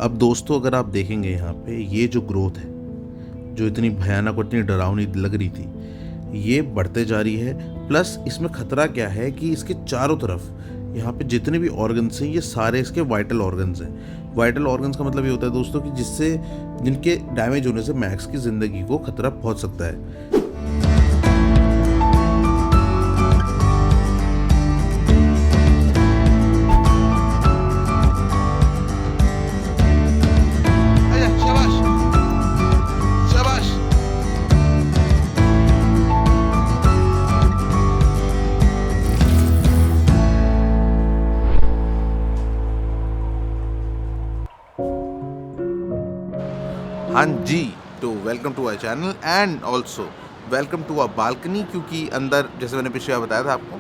अब दोस्तों अगर आप देखेंगे यहाँ पे ये जो ग्रोथ है, जो इतनी भयानक और इतनी डरावनी लग रही थी, ये बढ़ते जा रही है। प्लस इसमें खतरा क्या है कि इसके चारों तरफ यहाँ पे जितने भी ऑर्गन्स हैं, ये सारे इसके वाइटल ऑर्गन्स हैं। वाइटल ऑर्गन्स का मतलब ये होता है दोस्तों कि जिससे जिनके डैमेज होने से मैक्स की ज़िंदगी को खतरा पहुँच सकता है। हाँ जी, तो welcome to our channel and also welcome to our balcony. क्योंकि अंदर जैसे मैंने पिछले बार बताया था आपको,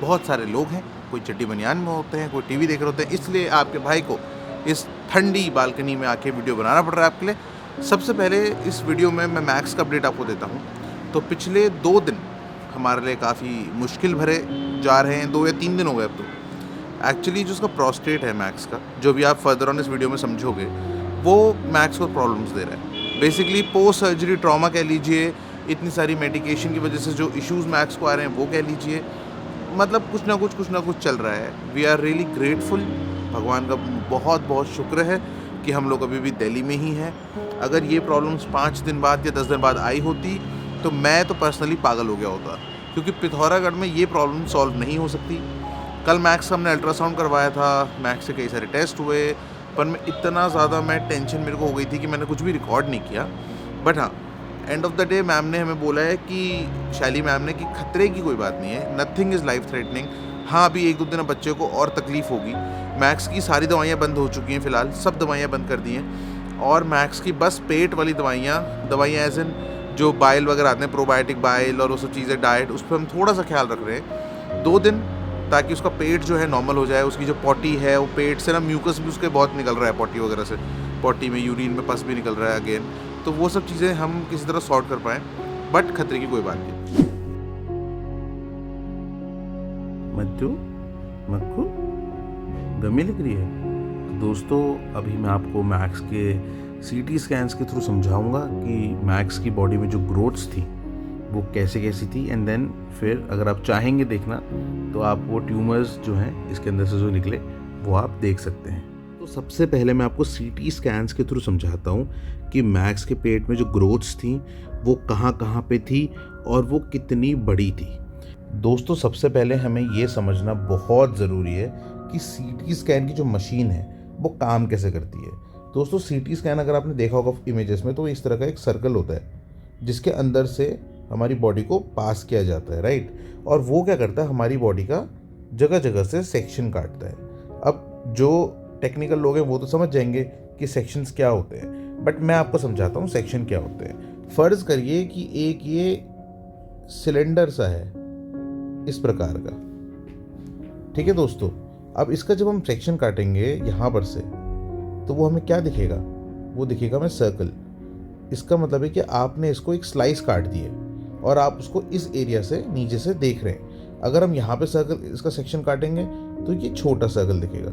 बहुत सारे लोग हैं, कोई चड्डी बनियान में होते हैं, कोई टीवी देख रहे होते हैं, इसलिए आपके भाई को इस ठंडी बालकनी में आके वीडियो बनाना पड़ रहा है आपके लिए। सबसे पहले इस वीडियो में मैं मैक्स का अपडेट आपको देता हूँ। तो पिछले 2 दिन हमारे लिए काफ़ी मुश्किल भरे जा रहे हैं, 2 या 3 दिन हो गए अब तो। एक्चुअली जो उसका प्रोस्टेट है मैक्स का, जो भी आप फर्दर ऑन इस वीडियो में समझोगे, वो मैक्स को प्रॉब्लम्स दे रहा है। बेसिकली पोस्ट सर्जरी ट्रॉमा कह लीजिए, इतनी सारी मेडिकेशन की वजह से जो इश्यूज मैक्स को आ रहे हैं वो कह लीजिए, मतलब कुछ ना कुछ चल रहा है। वी आर रियली ग्रेटफुल, भगवान का बहुत बहुत शुक्र है कि हम लोग अभी भी दिल्ली में ही हैं। अगर ये प्रॉब्लम्स 5 दिन बाद या 10 दिन बाद आई होती तो मैं तो पर्सनली पागल हो गया होता, क्योंकि पिथौरागढ़ में ये प्रॉब्लम सॉल्व नहीं हो सकती। कल मैक्स का हमने अल्ट्रासाउंड करवाया था, मैक्स से कई सारे टेस्ट हुए, पर मैं इतना ज़्यादा टेंशन मेरे को हो गई थी कि मैंने कुछ भी रिकॉर्ड नहीं किया। बट हाँ, end of the day ma'am ने हमें बोला है कि शैली मैम ने कि खतरे की कोई बात नहीं है, नथिंग इज़ लाइफ थ्रेटनिंग। हाँ, अभी 1-2 दिन बच्चे को और तकलीफ़ होगी। मैक्स की सारी दवाइयाँ बंद हो चुकी हैं, फ़िलहाल सब दवाइयाँ बंद कर दी हैं, और मैक्स की बस पेट वाली दवाइयाँ एज इन जो बाइल वगैरह आते हैं, प्रोबायोटिक बाइल और वो सब चीज़ें, डाइट, उस पर हम थोड़ा सा ख्याल रख रहे हैं 2 दिन, ताकि उसका पेट जो है नॉर्मल हो जाए। उसकी जो पॉटी है, वो पेट से म्यूकस भी उसके बहुत निकल रहा है, पॉटी वगैरह से, पॉटी में यूरिन में पस भी निकल रहा है अगेन। तो वो सब चीज़ें हम किसी तरह सॉर्ट कर पाएँ, बट खतरे की कोई बात नहीं। मज्जू मक्खू गमी लग रही है। तो दोस्तों अभी मैं आपको मैक्स के CT स्कैन्स के थ्रू समझाऊंगा कि मैक्स की बॉडी में जो ग्रोथ्स थी वो कैसी थी, एंड देन फिर अगर आप चाहेंगे देखना तो आप वो ट्यूमर्स जो हैं इसके अंदर से जो निकले वो आप देख सकते हैं। तो सबसे पहले मैं आपको CT स्कैन्स के थ्रू समझाता हूँ कि मैक्स के पेट में जो ग्रोथ्स थी वो कहाँ पे थी और वो कितनी बड़ी थी। दोस्तों सबसे पहले हमें ये समझना बहुत ज़रूरी है कि CT स्कैन की जो मशीन है वो काम कैसे करती है। दोस्तों CT स्कैन अगर आपने देखा होगा इमेजेस में, तो इस तरह का एक सर्कल होता है जिसके अंदर से हमारी बॉडी को पास किया जाता है, राइट। और वो क्या करता है, हमारी बॉडी का जगह जगह से सेक्शन काटता है। अब जो टेक्निकल लोग हैं वो तो समझ जाएंगे कि सेक्शंस क्या होते हैं, बट मैं आपको समझाता हूँ सेक्शन क्या होते हैं। फ़र्ज़ करिए कि एक ये सिलेंडर सा है इस प्रकार का, ठीक है दोस्तों। अब इसका जब हम सेक्शन काटेंगे यहाँ पर से, तो वो हमें क्या दिखेगा, वो दिखेगा हमें सर्कल। इसका मतलब है कि आपने इसको एक स्लाइस काट दी है और आप उसको इस एरिया से नीचे से देख रहे हैं। अगर हम यहाँ पे सर्कल इसका सेक्शन काटेंगे तो ये छोटा सर्कल दिखेगा।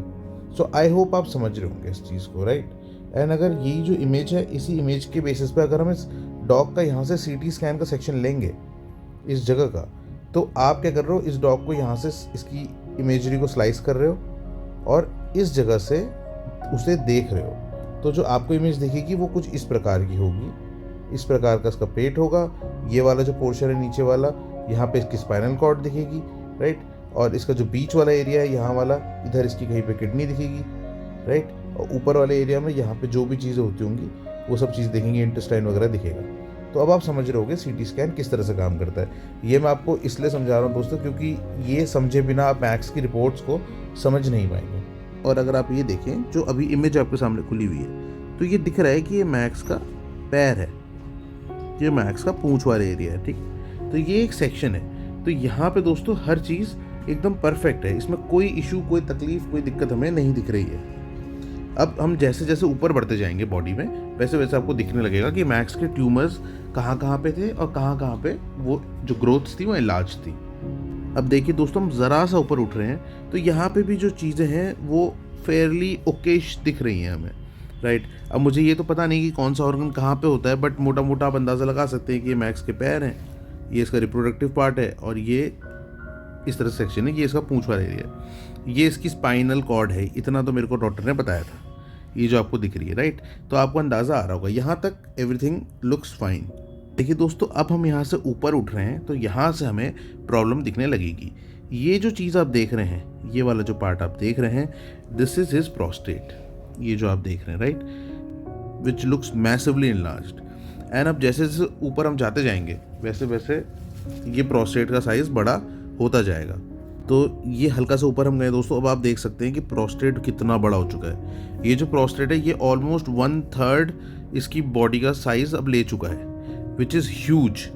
सो आई होप आप समझ रहे होंगे इस चीज़ को, राइट। एंड अगर यही जो इमेज है, इसी इमेज के बेसिस पे अगर हम इस डॉग का यहाँ से CT स्कैन का सेक्शन लेंगे इस जगह का, तो आप क्या कर रहे हो, इस डॉग को यहाँ से इसकी इमेजरी को स्लाइस कर रहे हो और इस जगह से उसे देख रहे हो। तो जो आपको इमेज दिखेगी वो कुछ इस प्रकार की होगी। इस प्रकार का इसका पेट होगा, ये वाला जो पोर्शन है नीचे वाला, यहाँ पे इसकी स्पाइनल कॉर्ड दिखेगी, राइट। और इसका जो बीच वाला एरिया है यहाँ वाला, इधर इसकी कहीं पे किडनी दिखेगी, राइट। और ऊपर वाले एरिया में यहाँ पे जो भी चीज़ें होती होंगी वो सब चीज़ दिखेंगी, इंटेस्टाइन वगैरह दिखेगा। तो अब आप समझ रहे होगे CT स्कैन किस तरह से काम करता है। ये मैं आपको इसलिए समझा रहा हूँ दोस्तों, क्योंकि ये समझे बिना आप मैक्स की रिपोर्ट्स को समझ नहीं पाएंगे। और अगर आप ये देखें, जो अभी इमेज आपके सामने खुली हुई है, तो ये दिख रहा है कि ये मैक्स का पैर है, ये मैक्स का पूंछ वाला एरिया है, ठीक। तो ये एक सेक्शन है। तो यहाँ पे दोस्तों हर चीज़ एकदम परफेक्ट है, इसमें कोई इशू, कोई तकलीफ, कोई दिक्कत हमें नहीं दिख रही है। अब हम जैसे जैसे ऊपर बढ़ते जाएंगे बॉडी में, वैसे वैसे आपको दिखने लगेगा कि मैक्स के ट्यूमर्स कहाँ पे थे और कहाँ पे वो जो ग्रोथ्स थी वो इलाज थी। अब देखिए दोस्तों, हम ज़रा सा ऊपर उठ रहे हैं तो यहाँ पे भी जो चीज़ें हैं वो फेयरली ओकेश दिख रही हैं हमें। राइट। अब मुझे ये तो पता नहीं कि कौन सा ऑर्गन कहाँ पे होता है, बट मोटा मोटा आप अंदाज़ा लगा सकते हैं कि ये मैक्स के पैर हैं, ये इसका रिप्रोडक्टिव पार्ट है, और ये इस तरह सेक्शन है, ये इसका पूंछ वाला एरिया है, ये इसकी स्पाइनल कॉर्ड है। इतना तो मेरे को डॉक्टर ने बताया था, ये जो आपको दिख रही है, राइट। तो आपको अंदाज़ा आ रहा होगा, यहाँ तक एवरीथिंग लुक्स फाइन। देखिए दोस्तों, अब हम यहाँ से ऊपर उठ रहे हैं तो यहाँ से हमें प्रॉब्लम दिखने लगेगी। ये जो चीज़ आप देख रहे हैं, ये वाला जो पार्ट आप देख रहे हैं, दिस इज हिज प्रोस्टेट। ये जो आप देख रहे हैं, right, which looks massively enlarged. And अब जैसे जैसे ऊपर हम जाते जाएंगे वैसे वैसे ये प्रोस्टेट का साइज़ बड़ा होता जाएगा। तो ये हल्का सा ऊपर हम गए दोस्तों, अब आप देख सकते हैं कि प्रोस्टेट कितना बड़ा हो चुका है। ये जो प्रोस्टेट है ये ऑलमोस्ट 1/3 इसकी बॉडी का साइज़ अब ले चुका है, विच इज़ ह्यूज।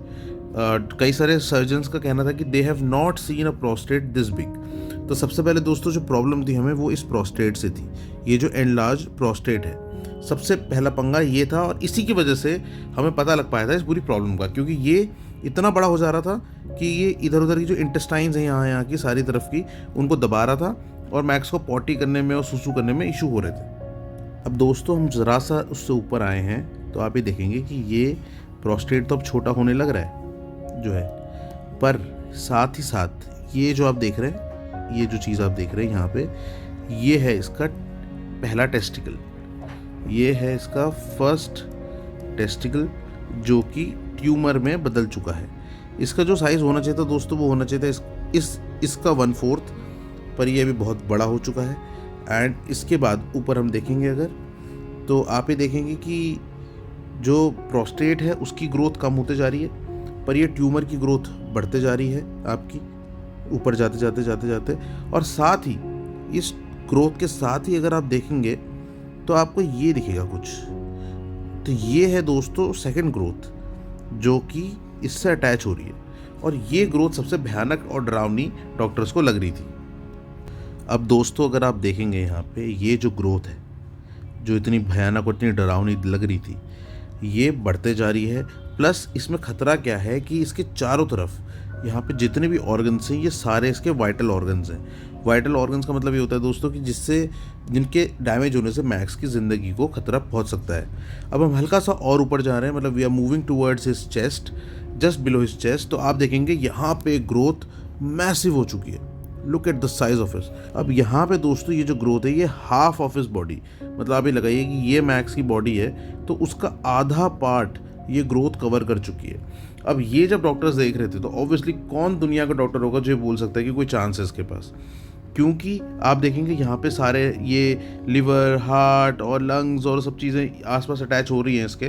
कई सारे सर्जन्स का कहना था कि they have not seen a prostate this big. तो सबसे पहले दोस्तों जो प्रॉब्लम थी हमें वो इस प्रोस्टेट से थी, ये जो एनलार्ज प्रोस्टेट है। सबसे पहला पंगा ये था, और इसी की वजह से हमें पता लग पाया था इस पूरी प्रॉब्लम का, क्योंकि ये इतना बड़ा हो जा रहा था कि ये इधर उधर की जो इंटेस्टाइन्स हैं यहाँ की सारी तरफ की, उनको दबा रहा था, और मैक्स को पॉटी करने में और सुसु करने में इशू हो रहे थे। अब दोस्तों हम ज़रा सा उससे ऊपर आए हैं तो आप ये देखेंगे कि ये प्रोस्टेट तो अब छोटा होने लग रहा है जो है, पर साथ ही साथ ये जो आप देख रहे हैं, ये जो चीज़ आप देख रहे हैं यहाँ पे, ये है इसका पहला टेस्टिकल, ये है इसका फर्स्ट टेस्टिकल, जो कि ट्यूमर में बदल चुका है। इसका जो साइज़ होना चाहिए था दोस्तों वो होना चाहिए था इसका 1/4, पर ये अभी बहुत बड़ा हो चुका है। एंड इसके बाद ऊपर हम देखेंगे अगर, तो आप ये देखेंगे कि जो प्रोस्टेट है उसकी ग्रोथ कम होते जा रही है, पर ये ट्यूमर की ग्रोथ बढ़ते जा रही है आपकी ऊपर जाते जाते जाते जाते। और साथ ही इस ग्रोथ के साथ ही अगर आप देखेंगे तो आपको ये दिखेगा कुछ, तो ये है दोस्तों सेकंड ग्रोथ जो कि इससे अटैच हो रही है, और ये ग्रोथ सबसे भयानक और डरावनी डॉक्टर्स को लग रही थी। अब दोस्तों अगर आप देखेंगे यहाँ पे, ये जो ग्रोथ है जो इतनी भयानक और इतनी डरावनी लग रही थी, ये बढ़ते जा रही है। प्लस इसमें ख़तरा क्या है कि इसके चारों तरफ यहाँ पे जितने भी ऑर्गन्स हैं ये सारे इसके वाइटल ऑर्गन्स हैं। वाइटल ऑर्गन्स का मतलब ये होता है दोस्तों कि जिनके डैमेज होने से मैक्स की ज़िंदगी को खतरा पहुँच सकता है। अब हम हल्का सा और ऊपर जा रहे हैं, मतलब we are moving towards his chest, just below his chest. तो आप देखेंगे यहाँ पे ग्रोथ मैसिव हो चुकी है। Look at the size of his. अब यहाँ पे दोस्तों ये जो ग्रोथ है ये हाफ ऑफ हिज बॉडी, मतलब आप ये लगाइए कि ये मैक्स की बॉडी है तो उसका आधा पार्ट ये ग्रोथ कवर कर चुकी है। अब ये जब डॉक्टर्स देख रहे थे तो ऑब्वियसली कौन दुनिया का डॉक्टर होगा जो ये बोल सकता है कि कोई चांस है इसके पास, क्योंकि आप देखेंगे यहाँ पे सारे ये लिवर, हार्ट और लंग्स और सब चीज़ें आसपास अटैच हो रही हैं इसके।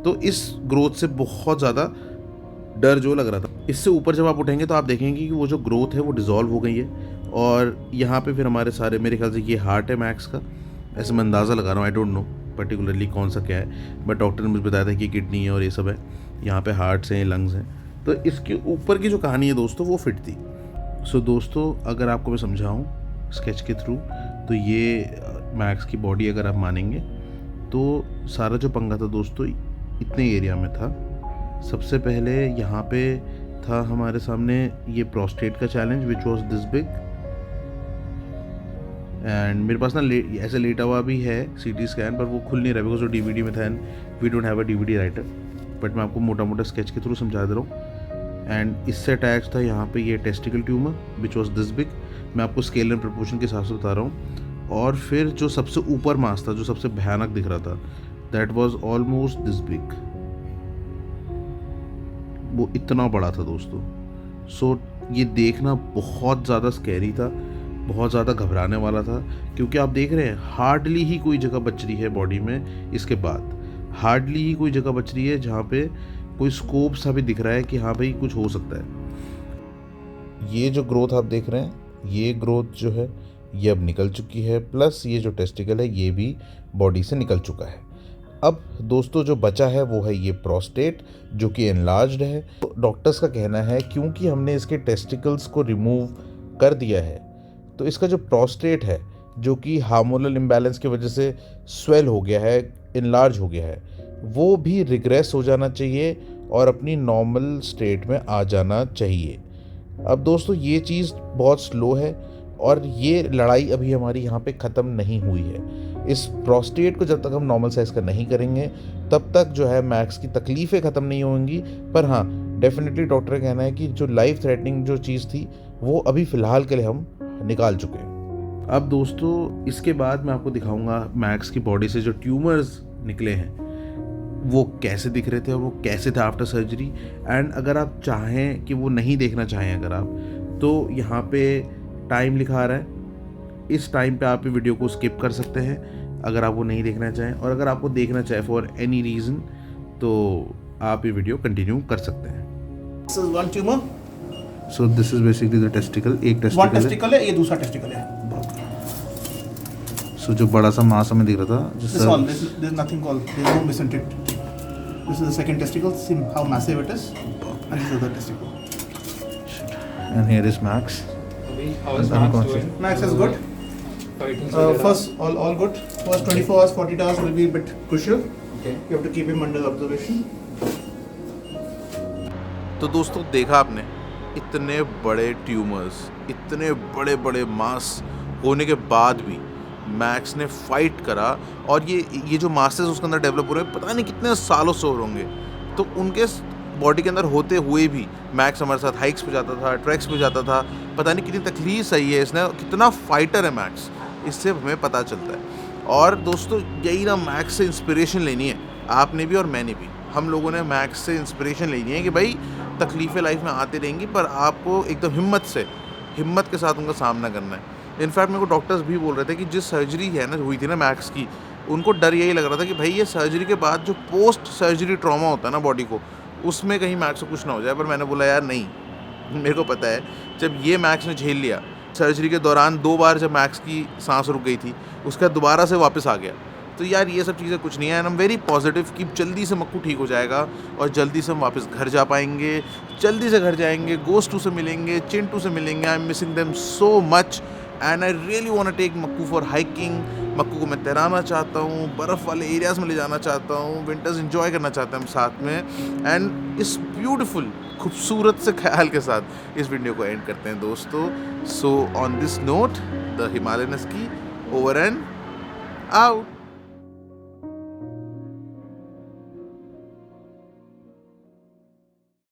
तो इस ग्रोथ से बहुत ज़्यादा डर जो लग रहा था। इससे ऊपर जब आप उठेंगे तो आप देखेंगे कि वो जो ग्रोथ है वो डिज़ोल्व हो गई है, और यहाँ पे फिर हमारे सारे, मेरे ख्याल से ये हार्ट है मैक्स का, ऐसे मैं अंदाज़ा लगा रहा हूँ, आई डोंट नो पर्टिकुलरली कौन सा क्या है, बट डॉक्टर ने मुझे बताया था कि किडनी है और ये सब है, यहाँ पे हार्ट्स हैं, लंग्स हैं। तो इसके ऊपर की जो कहानी है दोस्तों वो फिट थी। सो दोस्तों अगर आपको मैं समझाऊँ स्केच के थ्रू, तो ये मैक्स की बॉडी अगर आप मानेंगे तो सारा जो पंगा था दोस्तों इतने एरिया में था। सबसे पहले यहाँ पे था हमारे सामने ये प्रोस्टेट का challenge which was this big, and मेरे पास ना ऐसे लेटा हुआ भी है CT स्कैन, पर वो खुल नहीं रहा बिकॉज वो DVD में था and we don't have a DVD writer, but मैं आपको मोटा मोटा स्केच के थ्रू समझा दे रहा हूँ। एंड इससे अटैच था यहाँ पे ये testicle tumour which was this big, मैं आपको स्केल एंड प्रपोर्शन के हिसाब से बता रहा हूँ। और फिर जो सबसे ऊपर मास था जो सबसे भयानक दिख रहा था, that was almost this big, वो इतना बड़ा था दोस्तों। सो ये देखना बहुत ज़्यादा स्कैरी था, बहुत ज़्यादा घबराने वाला था, क्योंकि आप देख रहे हैं हार्डली ही कोई जगह बच रही है बॉडी में, इसके बाद हार्डली ही कोई जगह बच रही है जहाँ पे कोई स्कोप सा भी दिख रहा है कि हाँ भाई कुछ हो सकता है। ये जो ग्रोथ आप देख रहे हैं, ये ग्रोथ जो है ये अब निकल चुकी है, प्लस ये जो टेस्टिकल है ये भी बॉडी से निकल चुका है। अब दोस्तों जो बचा है वो है ये प्रोस्टेट जो कि एनलार्ज्ड है। तो डॉक्टर्स का कहना है क्योंकि हमने इसके टेस्टिकल्स को रिमूव कर दिया है तो इसका जो प्रोस्टेट है जो कि हार्मोनल इम्बैलेंस की वजह से स्वेल हो गया है, इनलार्ज हो गया है, वो भी रिग्रेस हो जाना चाहिए और अपनी नॉर्मल स्टेट में आ जाना चाहिए। अब दोस्तों ये चीज़ बहुत स्लो है, और ये लड़ाई अभी हमारी यहाँ पे ख़त्म नहीं हुई है। इस प्रोस्टेट को जब तक हम नॉर्मल साइज़ का नहीं करेंगे तब तक जो है मैक्स की तकलीफ़ें ख़त्म नहीं होंगी। पर हाँ, डेफिनेटली डॉक्टर का कहना है कि जो लाइफ थ्रेटनिंग जो चीज़ थी वो अभी फ़िलहाल के लिए हम निकाल चुके हैं। अब दोस्तों इसके बाद मैं आपको दिखाऊंगा मैक्स की बॉडी से जो ट्यूमर्स निकले हैं वो कैसे दिख रहे थे और वो कैसे थे आफ्टर सर्जरी। एंड अगर आप चाहें कि वो नहीं देखना चाहें अगर आप, तो यहाँ पे टाइम लिखा आ रहा है, इस टाइम पे आप वीडियो को स्किप कर सकते हैं अगर आप वो नहीं देखना चाहें, और अगर आपको देखना चाहें फॉर एनी रीज़न तो आप ये वीडियो कंटिन्यू कर सकते हैं। This is one tumor. So this is basically the testicle, एक One टेस्टिकल testicle है, ये दूसरा testicle है. सो जो बड़ा सा मांस हमें दिख रहा था This is all. There's nothing called. There's no mesenteric. This is the second testicle. See how massive it is. And this is the testicle. And here is max. How is I'm Max conscious. doing? Max is good. Fighting First, all good. First 24 hours, 48 hours will be a bit crucial. Okay. You have to keep him under observation. तो दोस्तों देखा आपने, इतने बड़े tumours, इतने बड़े बड़े मास होने के बाद भी मैक्स ने फाइट करा। और ये जो मासेस उसके अंदर डेवलप हो रहे हैं पता नहीं कितने सालों से हो होंगे, तो उनके बॉडी के अंदर होते हुए भी मैक्स हमारे साथ हाइक्स पे जाता था, ट्रैक्स पे जाता था, पता नहीं कितनी तकलीफ सही है इसने, कितना फाइटर है मैक्स, इससे हमें पता चलता है। और दोस्तों यही ना मैक्स से इंस्पिरेशन लेनी है, आपने भी और मैंने भी, हम लोगों ने मैक्स से इंस्पिरेशन लेनी है कि भाई तकलीफ़ें लाइफ में आती रहेंगी पर आपको एकदम हिम्मत के साथ उनका सामना करना है। इनफैक्ट मेरे को डॉक्टर्स भी बोल रहे थे कि जिस सर्जरी है ना हुई थी ना मैक्स की, उनको डर यही लग रहा था कि भाई ये सर्जरी के बाद जो पोस्ट सर्जरी ट्रॉमा होता है ना बॉडी को, उसमें कहीं मैक्स को कुछ ना हो जाए। पर मैंने बोला यार नहीं, मेरे को पता है जब ये मैक्स ने झेल लिया, सर्जरी के दौरान 2 बार जब मैक्स की सांस रुक गई थी, उसके बाद दोबारा से वापस आ गया, तो यार ये सब चीज़ें कुछ नहीं है। And I am very positive कि जल्दी से मक्कू ठीक हो जाएगा और जल्दी से हम वापस घर जा पाएंगे, जल्दी से घर जाएंगे, गोस्टू से मिलेंगे, चिंटू से मिलेंगे। I am missing them so much and I really want to take Makku for hiking. Makku को मैं तैराना चाहता हूँ, बर्फ़ वाले एरियाज़ में ले जाना चाहता हूँ, विंटर्स एंजॉय करना चाहते हैं हम साथ में। एंड इस ब्यूटीफुल खूबसूरत से ख्याल के साथ इस वीडियो को एंड करते हैं दोस्तों। So on this note the Himalayan ski over and out.